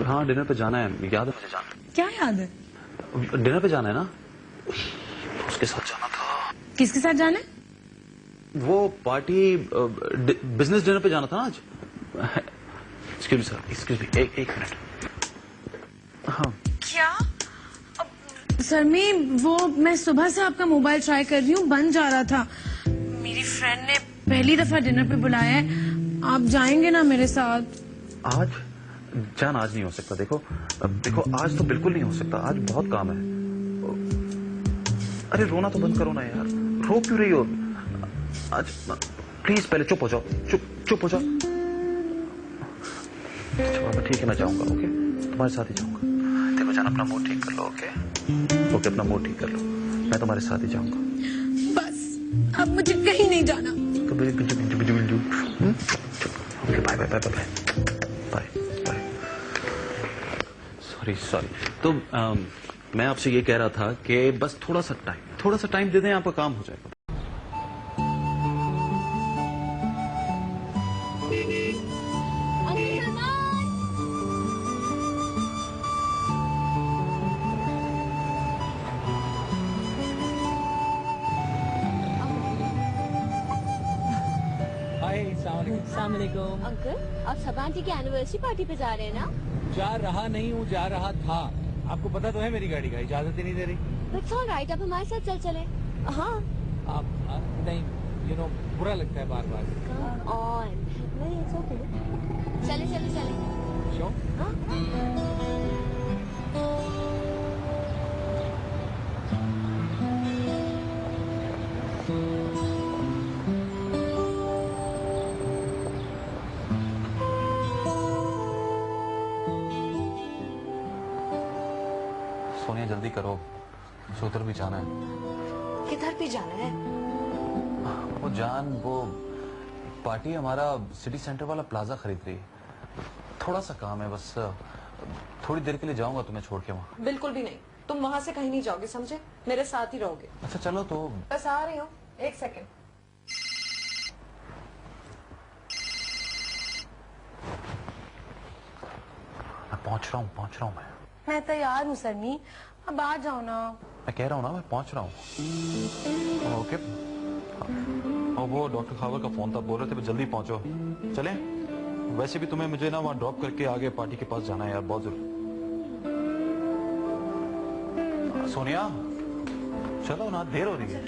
हाँ डिनर पे जाना है, याद है मुझे जाना। क्या याद है? डिनर पे जाना है ना, उसके साथ जाना था। किसके साथ जाना है? वो पार्टी बिजनेस डिनर पे जाना था ना आज। Excuse me sir, excuse me, एक मिनट। हाँ क्या? सर वो मैं सुबह से आपका मोबाइल ट्राई कर रही हूँ, बंद जा रहा था। मेरी फ्रेंड ने पहली दफा डिनर पे बुलाया है, आप जाएंगे ना मेरे साथ? आज जान आज नहीं हो सकता। देखो आज तो बिल्कुल नहीं हो सकता, आज बहुत काम है। अरे रोना तो बंद करो ना यार, रो क्यों रही हो? आज प्लीज पहले चुप हो जाओ, चुप हो जाओ। अच्छा ठीक है, मैं जाऊंगा। ओके, तुम्हारे साथ ही जाऊंगा। देखो जान, अपना मूड ठीक कर लो। ओके अपना मूड ठीक कर लो, मैं तुम्हारे साथ ही जाऊंगा। बस अब मुझे कहीं नहीं जाना। Okay bye bye bye bye bye bye. Sorry. तो मैं आपसे ये कह रहा था कि बस थोड़ा सा टाइम दे दें, आपका काम हो जाएगा। अस्सलाम वालेकुम। अंकल, आप सब आंटी की एनिवर्सरी पार्टी पे जा रहे हैं ना? जा रहा नहीं हूँ, जा रहा था। आपको पता तो है मेरी गाड़ी का इजाजत ही नहीं दे रही। That's all right, आप हमारे साथ चले। हाँ। आप नहीं, बुरा लगता है बार बार। Come on, नहीं it's okay। चले। Sure? हाँ? सोनिया जल्दी करो, उधर भी जाना है। किधर भी जाना है? वो पार्टी हमारा सिटी सेंटर वाला प्लाजा खरीद रही है। थोड़ा सा काम है, बस थोड़ी देर के लिए जाऊंगा तुम्हें छोड़ के वहाँ। बिल्कुल भी नहीं, तुम वहाँ से कहीं नहीं जाओगे, समझे? मेरे साथ ही रहोगे। अच्छा चलो तो। बस आ रही हूँ, एक सेकंड। मैं पहुँच रहा हूँ मैं तैयार हूँ सरमी, अब आ जाओ ना। मैं कह रहा हूँ ना, मैं पहुँच रहा हूँ। ओके। और वो डॉक्टर खावर का फोन था, बोल रहे थे जल्दी पहुँचो। चले? वैसे भी तुम्हें मुझे ना वहाँ ड्रॉप करके आगे पार्टी के पास जाना है यार, बहुत जरूर। सोनिया चलो ना, देर हो रही है।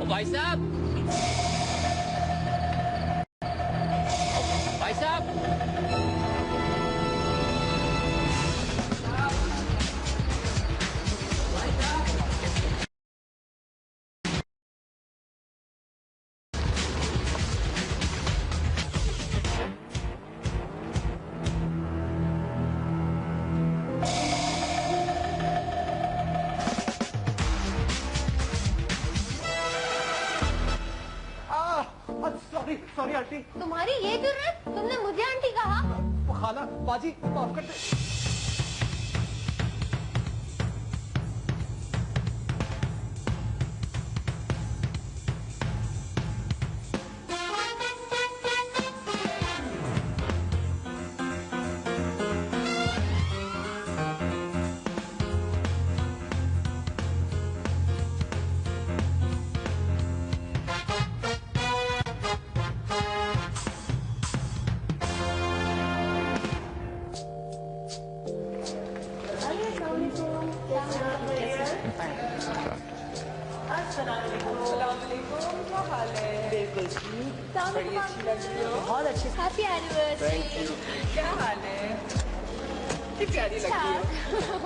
भाई साहब, भाई साहब, सॉरी आंटी। तुम्हारी ये जरूरत? तुमने मुझे आंटी कहा? खाला बाजी माफ कर दे। क्या हाल है? बिल्कुल बड़ी अच्छी लग रही हो। बहुत अच्छी। Happy anniversary. क्या हाल है? कितनी प्यारी लग रही हो।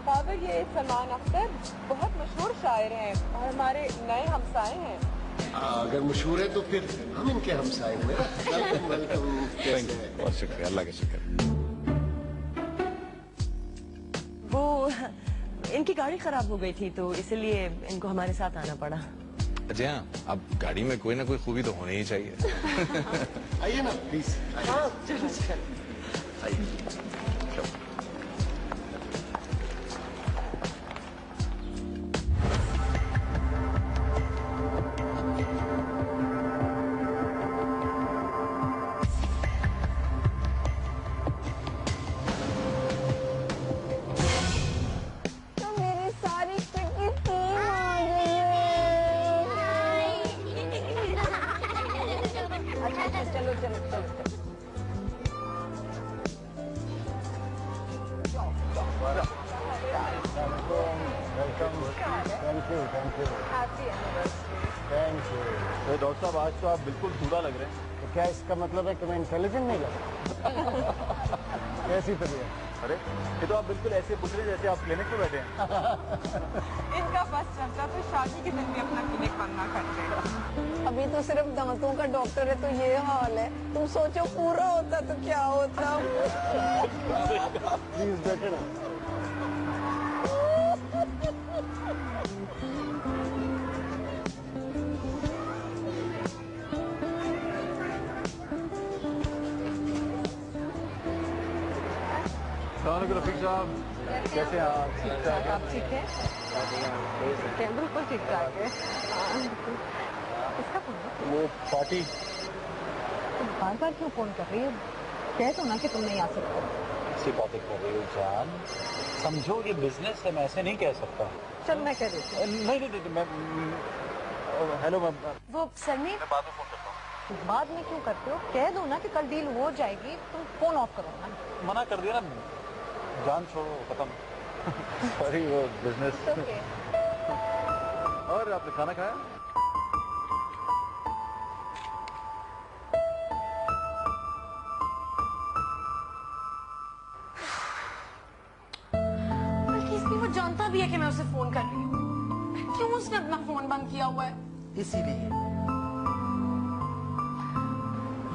बाबर, ये सलमान अख्तर बहुत मशहूर शायर हैं और हमारे नए हमसाए हैं। अगर मशहूर है तो फिर हम इनके हमसाए हुए। वेलकम। बहुत शुक्रिया, अल्लाह का शुक्र। वो इनकी गाड़ी खराब हो गई थी तो इसलिए इनको हमारे साथ आना पड़ा। जी हाँ, अब गाड़ी में कोई ना कोई खूबी तो होनी ही चाहिए। आइए ना प्लीज। हाँ, चलो चलो। आइए। चलो चलो चलो। तो डॉक्टर साहब, आज तो आप बिल्कुल पूरा लग रहे हैं। तो क्या इसका मतलब है कि मैं इंटेलिजेंट नहीं लगा? कैसी तबीयत? अरे, ये तो आप बिल्कुल ऐसे पूछ रहे हैं जैसे आप क्लिनिक में बैठे हैं। इनका बस चलता तो शादी के दिन भी अपना क्लिनिक बंद ना करते। अभी तो सिर्फ दांतों का डॉक्टर है तो ये हाल है। तुम सोचो पूरा होता तो क्या होता। प्लीज बैठे ना। रफीक साहब, कैसे हैं आप? ठीक ठाक आप ठीक है? बिल्कुल ठीक ठाक है। इसका फोन है? वो पार्टी तुम बार बार क्यों फोन कर रही हो? कह दो ना कि तुम नहीं आ सकते। ऐसी बातें कर रही हो जान, समझो ये बिजनेस है, मैं ऐसे नहीं कह सकता। चल मैं कह देती हूँ। नहीं, मैं हेलो मैम, वो सरमी, मैं बाद में फोन करता हूँ। बाद में क्यों करते हो? कह दो ना कि कल डील हो जाएगी, तुम फोन ऑफ करो ना। मना कर दिया ना, जान छोड़ो, खत्म। सॉरी, वो बिजनेस। और आपने खाना खाया? बल्कि इसलिए वो जानता भी है कि मैं उसे फोन कर रही हूँ। क्यों उसने अपना फोन बंद किया हुआ है? इसीलिए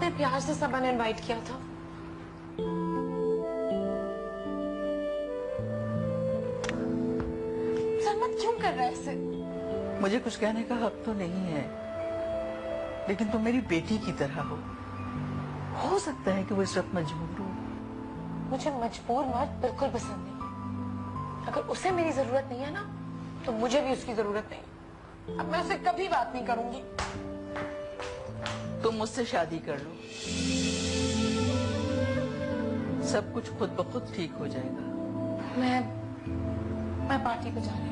मैं प्यार से सबा ने इनवाइट किया था। सलमान क्यों कर रहा है ऐसे? मुझे कुछ कहने का हक तो नहीं है, लेकिन तुम मेरी बेटी की तरह हो सकता है कि वो इस वक्त मजबूर हो। मुझे मजबूर मर्द बिल्कुल पसंद नहीं है। अगर उसे मेरी जरूरत नहीं है ना, तो मुझे भी उसकी जरूरत नहीं। अब मैं उससे कभी बात नहीं करूंगी। तुम मुझसे शादी कर लो, सब कुछ खुद ब खुद ठीक हो जाएगा। मैं पार्टी पे जा रही हूँ।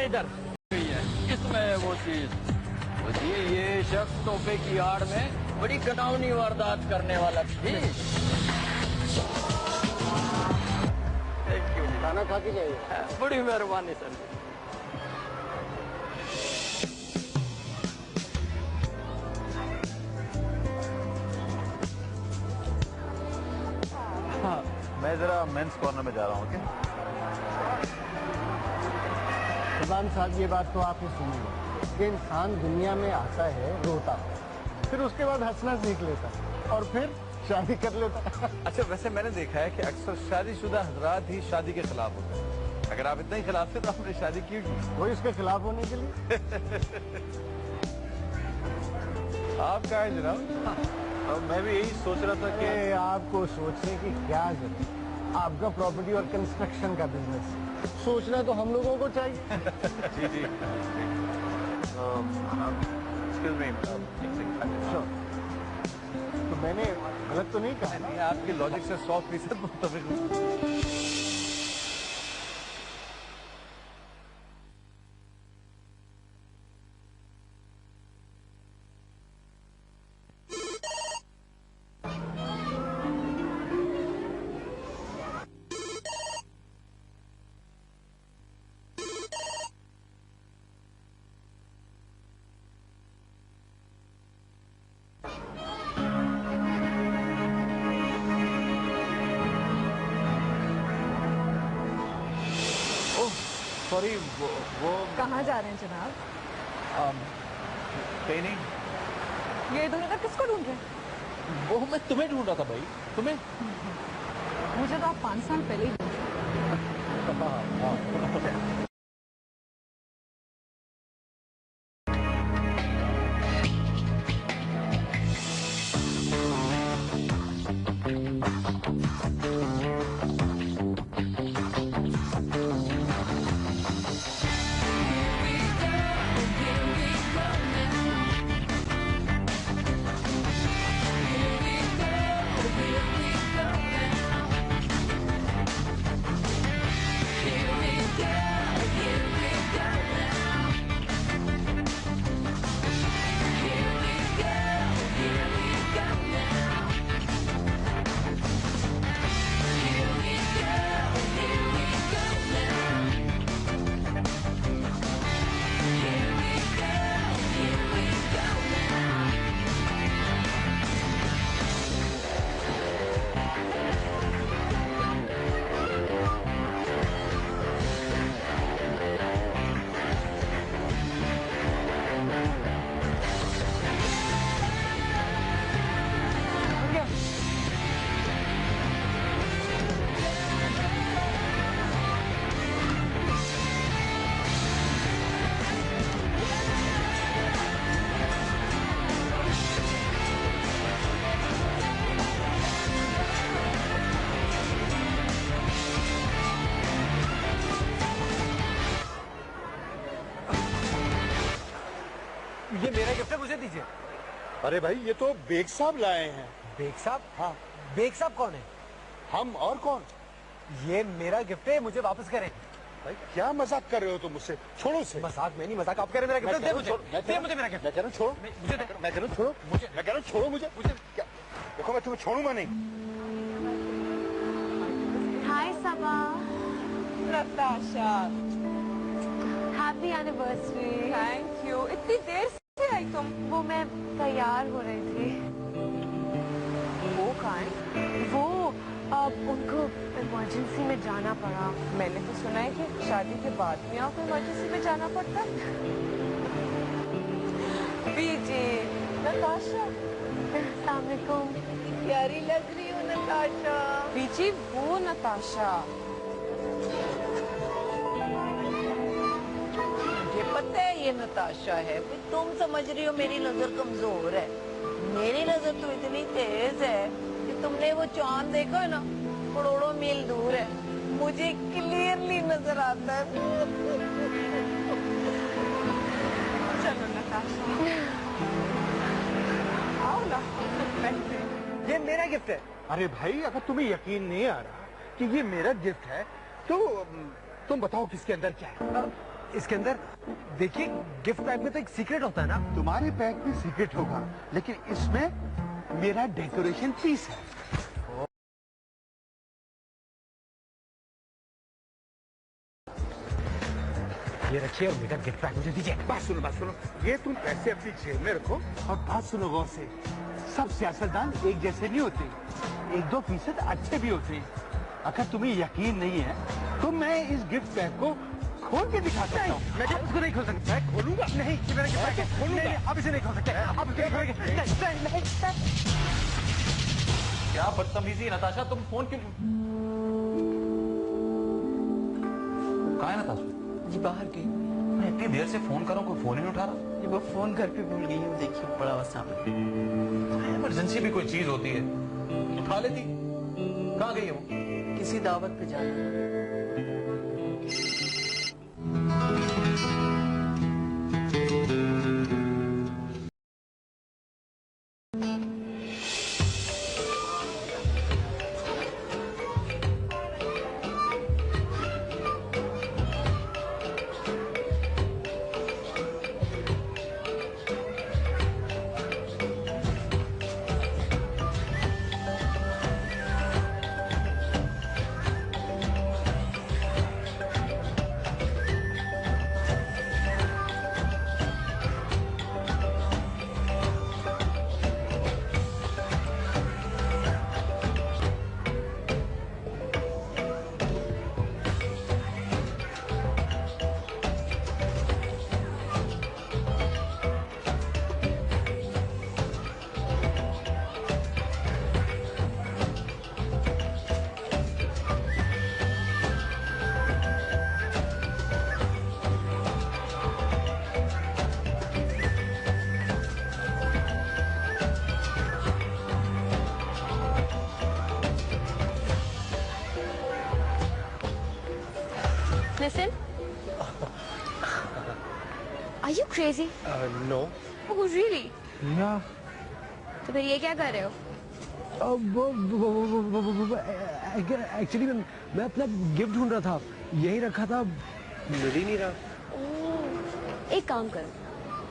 इधर इसमें वो चीज ये शख्स तोहफे की आड़ में बड़ी घिनौनी वारदात करने वाला थी। Thank you. खाना खा के जाइए। बड़ी मेहरबानी सर। मैं जरा मेंस कॉर्नर में जा रहा हूँ। ओके सुभान साहब, ये बात तो आप ही सुनिए कि इंसान दुनिया में आता है, रोता है, फिर उसके बाद हंसना सीख लेता है और फिर शादी कर लेता है। अच्छा, वैसे मैंने देखा है कि अक्सर शादीशुदा हजरात ही शादी के खिलाफ होते हैं। अगर आप इतना ही खिलाफ थे तो आपने शादी क्यों की? वो इसके खिलाफ होने के लिए। आप क्या है जनाब? मैं भी यही सोच रहा था कि आपको सोचने की क्या जरूरत, आपका प्रॉपर्टी और कंस्ट्रक्शन का बिजनेस, सोचना तो हम लोगों को चाहिए। जी जी। एक्सक्यूज मी, तो मैंने गलत तो नहीं कहा? नहीं, आपके लॉजिक से 100% मुत्तफिक हूं। सॉरी, वो कहाँ जा रहे हैं जनाब? कहीं नहीं। ये इधर उधर किसको ढूंढ रहे हैं? वो मैं तुम्हें ढूंढ रहा था भाई। तुम्हें? मुझे तो आप 5 साल पहले ही ये मेरा गिफ्ट है, मुझे दीजिए। अरे भाई, ये तो बेग साहब लाए हैं। बेग साहब? हाँ। बेग साहब कौन है? हम और कौन? ये मेरा गिफ्ट है, मुझे वापस करें। भाई क्या मजाक कर रहे हो तुम मुझसे? छोड़ो उसे। मजाक में नहीं, मजाक आप कह रहे हैं। मेरा गिफ्ट दे मुझे, दे मुझे मेरा गिफ्ट। मैं कह रहा हूँ छोड़ो, मुझे दे। मैं कह रहा हूँ छोड़ो मुझे, मैं कह रहा हूँ छोड़ो मुझे। क्या देखो, मैं तुम्हें छोड़ूंगा नहीं। Hi Saba, Natasha, happy anniversary. Thank you. इतनी देर से आई तुम? वो मैं तैयार हो रही थी। वो कहाँ है? वो उनको इमरजेंसी में जाना पड़ा। मैंने तो सुना है कि शादी के बाद में आपको इमरजेंसी में जाना पड़ता है। बीजी, नताशा, अस्सलाम वालेकुम। प्यारी लग रही हो नताशा। बीजी, वो नताशा। मुझे पता है ये नताशा है, तुम समझ रही हो मेरी नजर कमजोर है। मेरी नजर तो इतनी तेज है कि तुमने वो चांद देखा ना, करोड़ों मील दूर है, मुझे क्लियरली नजर आता है। चलो नताशा, आओ ना। ये मेरा गिफ्ट है। अरे भाई, अगर तुम्हें यकीन नहीं आ रहा कि ये मेरा गिफ्ट है तो तुम बताओ किसके अंदर क्या है। इसके अंदर देखिए, गिफ्ट पैक में तो एक सीक्रेट होता है ना। तुम्हारे पैक में सीक्रेट होगा, लेकिन इसमें मेरा डेकोरेशन पीस है। ये रखिए और मेरा गिफ्ट पैक मुझे दीजिए। बात सुनो, ये तुम पैसे अपनी जेब में रखो और बात सुनो गौर से। सब सियासतदान एक जैसे नहीं होते, 1-2% अच्छे भी होते हैं। अगर तुम्हें यकीन नहीं है तो मैं इस गिफ्ट बैग को खोल के दिखा सकता हूँ। मैं इसको नहीं खोल सकता। मैं खोलूंगा नहीं, ये मेरा गिफ्ट बैग है। खोलूंगा, आप इसे नहीं खोल सकते। आप इसे नहीं खोलेंगे। नहीं। क्या बदतमीजी नताशा, तुम फोन क्यों? कहाँ है नताशा? जी बाहर गई। मैं इतनी देर से फोन कर रहा हूँ, कोई फोन ही नहीं उठा रहा। जी वो फोन घर पे भूल गई हूँ, देखिए पड़ा हुआ सामने। इमरजेंसी भी कोई चीज होती है, उठा लेती। कहाँ गई है वो? किसी दावत पे जाना। Listen. Are you crazy? No. Oh, really? Yeah. तो फिर ये क्या कर रहे हो? एक्चुअली मैं अपना गिफ्ट ढूंढ रहा था, यही रखा था, मिल ही नहीं रहा। ओह, एक काम करो,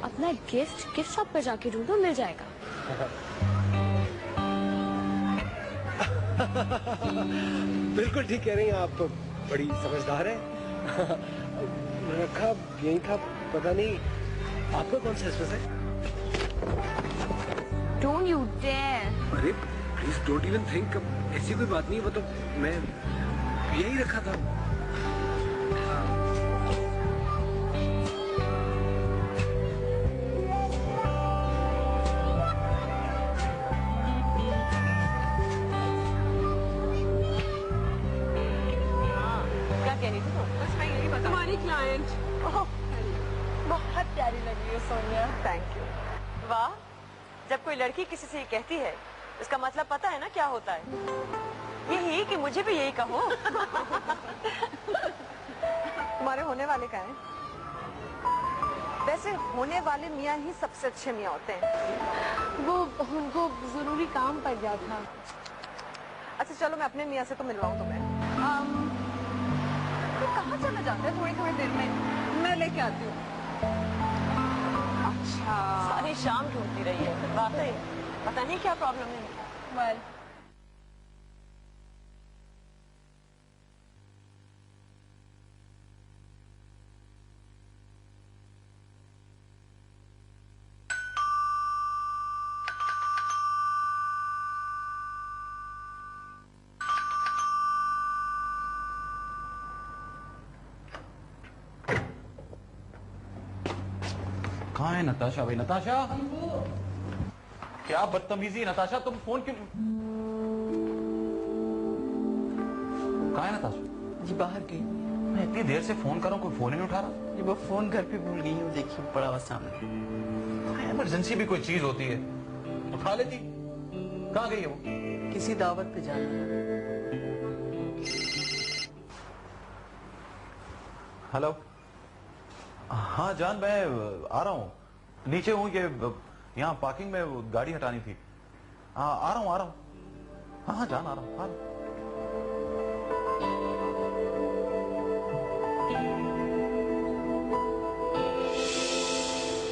अपना गिफ्ट शॉप पर जाके ढूंढो, मिल जाएगा। बिल्कुल ठीक कह रही हैं आप, बड़ी समझदार है। रखा यही था, पता नहीं आपका कौन सा स्पेस है? Don't you dare! अरे प्लीज डोंट इवन थिंक, ऐसी कोई बात नहीं, वो तो मैं यही रखा था। क्या कह रही थी तुम? बस मैं यही बता, तुम्हारी क्लाइंट बहुत प्यारी लगी है सोनिया। Thank you. वाह, जब कोई लड़की किसी से ये कहती है, इसका मतलब पता है ना क्या होता है? यही कि मुझे भी यही कहो। तुम्हारे होने वाले का है। वैसे होने वाले मियाँ ही सबसे अच्छे मियाँ होते हैं। वो उनको जरूरी काम पड़ गया था। अच्छा चलो, मैं अपने मियाँ से तो मिलवाऊँ तुम्हें। तो कहाँ चला जाता है थोड़ी थोड़ी देर में? मैं लेके आती हूँ। अच्छा, सारी शाम ढूंढती रही है, वाकई पता नहीं क्या प्रॉब्लम है। well, कहाँ है नताशा भाई? नताशा, क्या बदतमीजी नताशा, तुम फोन क्यों? कहाँ है नताशा? जी बाहर गई। मैं इतनी देर से फोन कर रहा हूँ, कोई फोन ही नहीं उठा रहा। जी वो फोन घर पे भूल गई हूँ, देखिए पड़ा हुआ सामने। इमरजेंसी भी कोई चीज होती है, उठा लेती। कहाँ गई है वो? किसी दावत पे जाना। हेलो, हाँ जान, मैं आ रहा हूँ, नीचे हूँ, ये यहाँ पार्किंग में गाड़ी हटानी थी। हाँ आ रहा हूँ। हाँ जान, आ रहा हूँ।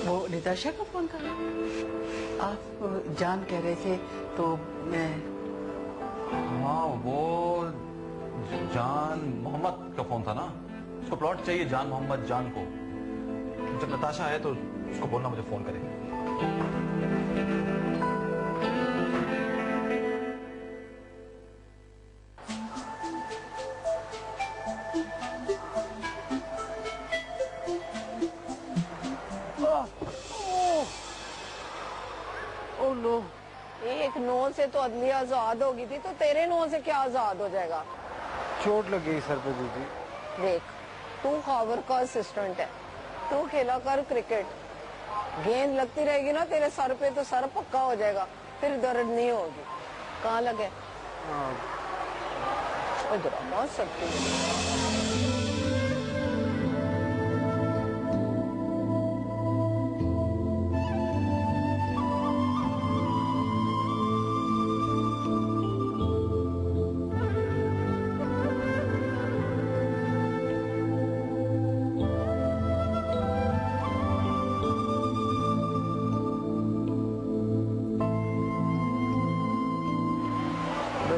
वो निताशा का फोन था? आप जान कह रहे थे तो मैं। हाँ वो जान मोहम्मद का फोन था ना, उसको प्लॉट चाहिए, जान मोहम्मद जान को। जब नताशा है तो उसको बोलना मुझे फोन करे। लो। एक नो से तो अदली आजाद होगी थी, तो तेरे नो से क्या आजाद हो जाएगा? चोट लग गई सर पे दीदी। देख, तू खावर का असिस्टेंट है, तू खेला कर क्रिकेट। गेंद लगती रहेगी ना तेरे सर पे तो सर पक्का हो जाएगा, फिर दर्द नहीं होगी। कहाँ लगे? इधर आ सकती है।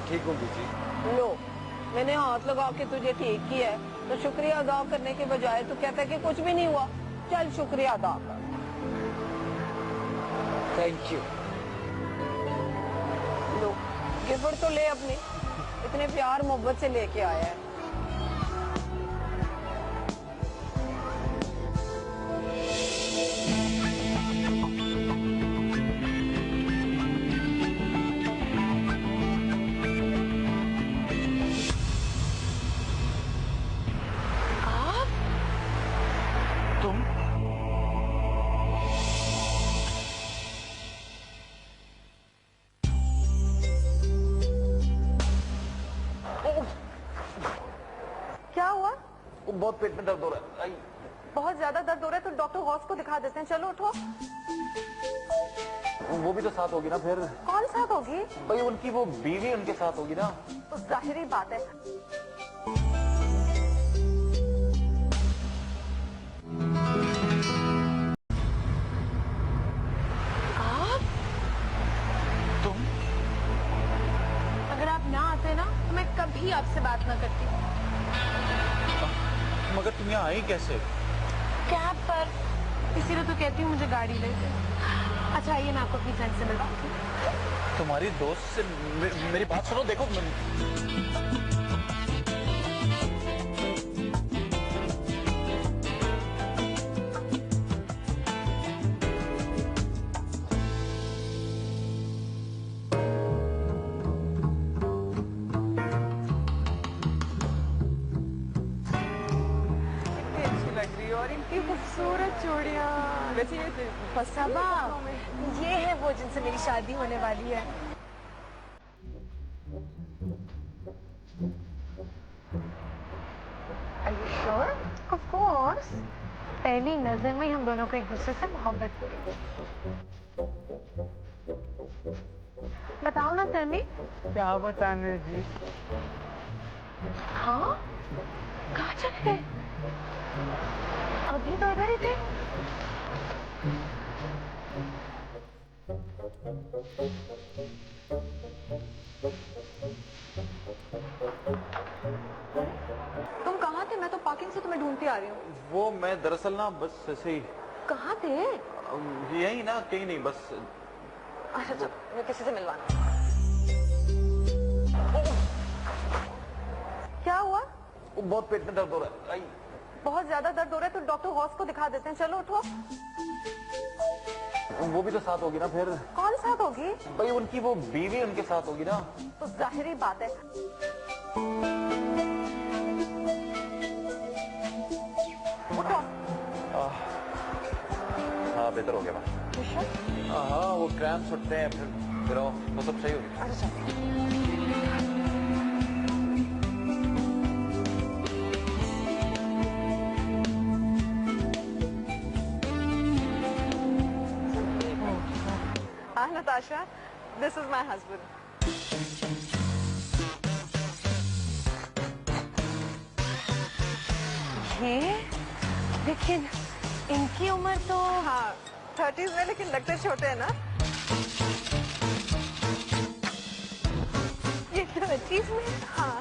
ठीक हूँ दीदी। लो, मैंने हाथ लगा के तुझे ठीक किया है, तो शुक्रिया अदा करने के बजाय तू कहता है कि कुछ भी नहीं हुआ। चल शुक्रिया अदा कर। Thank you. लो, गिफ्ट तो ले अपनी, इतने प्यार मोहब्बत से लेके आया है। क्या हुआ? बहुत पेट में दर्द हो रहा है। बहुत ज्यादा दर्द हो रहा है तो डॉक्टर हॉस को दिखा देते हैं। चलो उठो। वो भी तो साथ होगी ना फिर? कौन साथ होगी? भाई उनकी वो बीवी उनके साथ होगी ना। तो जाहिर ही बात है। आप? तुम? अगर आप ना आते ना तो मैं कभी आपसे बात ना करती। मगर तुम यहाँ आई कैसे? कैब पर, इसीलिए तो कहती हूँ मुझे गाड़ी ले दे। अच्छा आइए मैं आपको अपनी फ्रेंड से मिलवाती हूँ। तुम्हारी दोस्त से मेरी बात सुनो। देखो और इनकी खूबसूरत चूड़ियाँ। वैसे ये सबा, ये है वो जिनसे मेरी शादी होने वाली है। Are you sure? Of course. पहली नजर में हम दोनों को एक दूसरे से मोहब्बत हो गई। बताओ ना तन्वी। क्या बताने जी? हाँ? कहाँ चले गए? अभी तो इधर ही थे। तुम कहाँ थे? मैं तो पार्किंग से तुम्हें ढूंढती आ रही हूँ। वो मैं दरअसल ना बस ऐसे ही कहाँ थे? यही ना, कहीं नहीं, बस। अच्छा चलो, मैं किसी से मिलवाना। क्या हुआ? बहुत पेट में दर्द हो रहा है। बहुत ज्यादा दर्द हो रहा है तो डॉक्टर हॉस को दिखा देते हैं। चलो उठो। वो भी तो साथ होगी ना फिर? कौन साथ होगी? भाई उनकी वो बीवी उनके साथ होगी ना। तो जाहिर ही बात है। उठो। हाँ बेहतर हो गया। हाँ वो क्रैम्प छुटते हैं फिर वो सब सही हो गया। अच्छा Natasha, this is my husband. ये? लेकिन इनकी उम्र तो हाँ 30s में, लेकिन लगते छोटे हैं ना। ये 30s में? हाँ।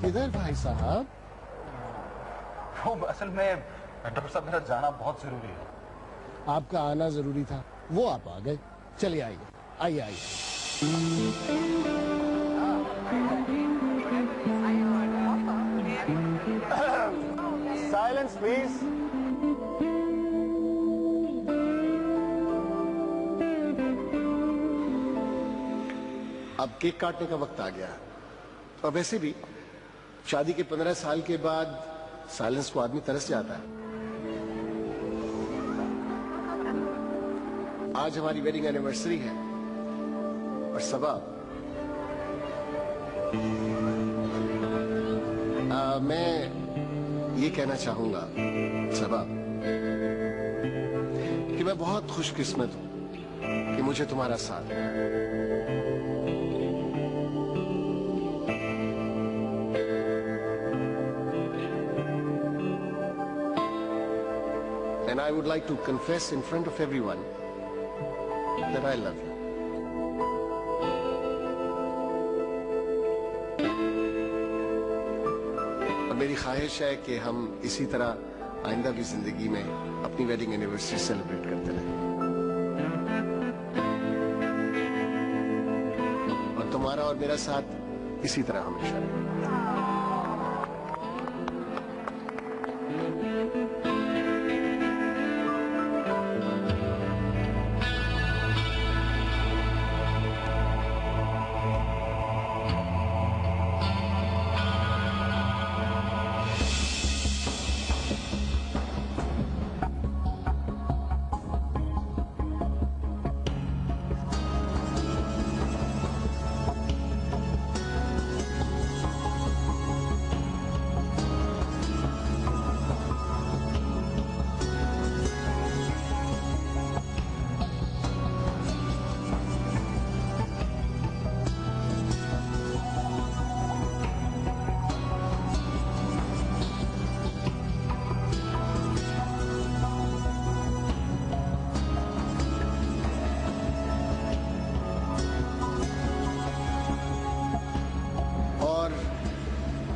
किधर भाई साहब? वो असल में डॉक्टर साहब मेरा जाना बहुत जरूरी है। आपका आना जरूरी था, वो आप आ गए। चलिए आइए आइए आइए। Silence please. अब केक काटने का वक्त आ गया है। और वैसे भी शादी के 15 साल के बाद साइलेंस को आदमी तरस जाता है। आज हमारी वेडिंग एनिवर्सरी है और सबा मैं ये कहना चाहूंगा सबा कि मैं बहुत खुशकिस्मत हूं कि मुझे तुम्हारा साथ है। And I would like to confess in front of everyone that I love you. और मेरी ख्वाहिश है कि हम इसी तरह आइंदा भी जिंदगी में अपनी वेडिंग एनिवर्सरी सेलिब्रेट करते रहें। और तुम्हारा और मेरा साथ इसी तरह हमेशा रहे।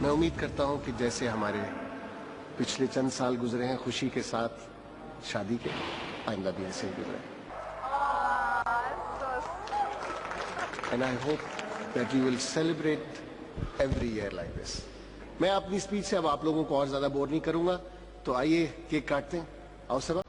मैं उम्मीद करता हूं कि जैसे हमारे पिछले चंद साल गुजरे हैं खुशी के साथ शादी के, आइंदा भी ऐसे ही गुजरे। And I hope that you will celebrate every year like this. मैं अपनी स्पीच से अब आप लोगों को और ज्यादा बोर नहीं करूंगा, तो आइए केक काटते हैं। आओ सब।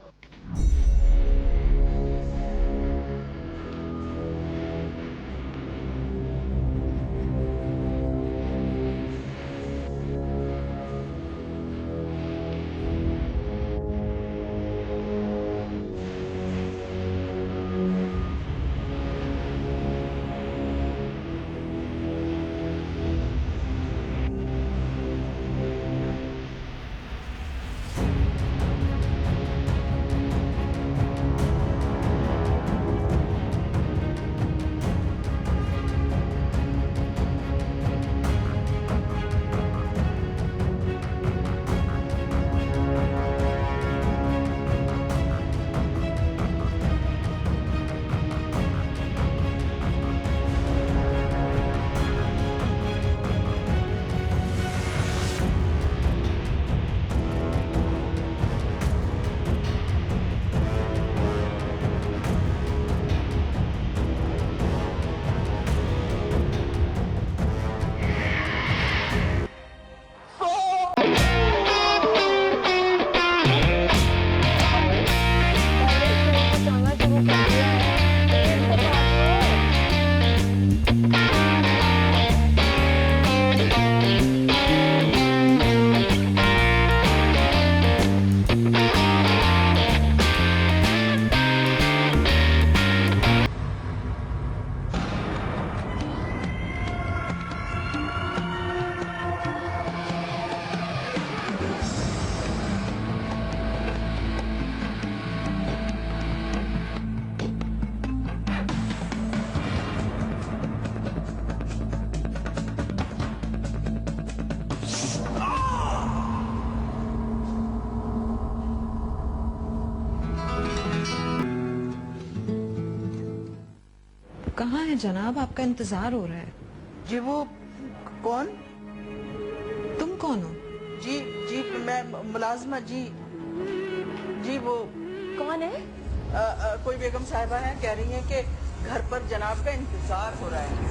कहाँ है जनाब? आपका इंतजार हो रहा है। ये वो कौन? कौन हो? जी जी मैं मुलाजमा जी। जी वो कौन है? कोई बेगम साहिबा है, कह रही हैं कि घर पर जनाब का इंतजार हो रहा है।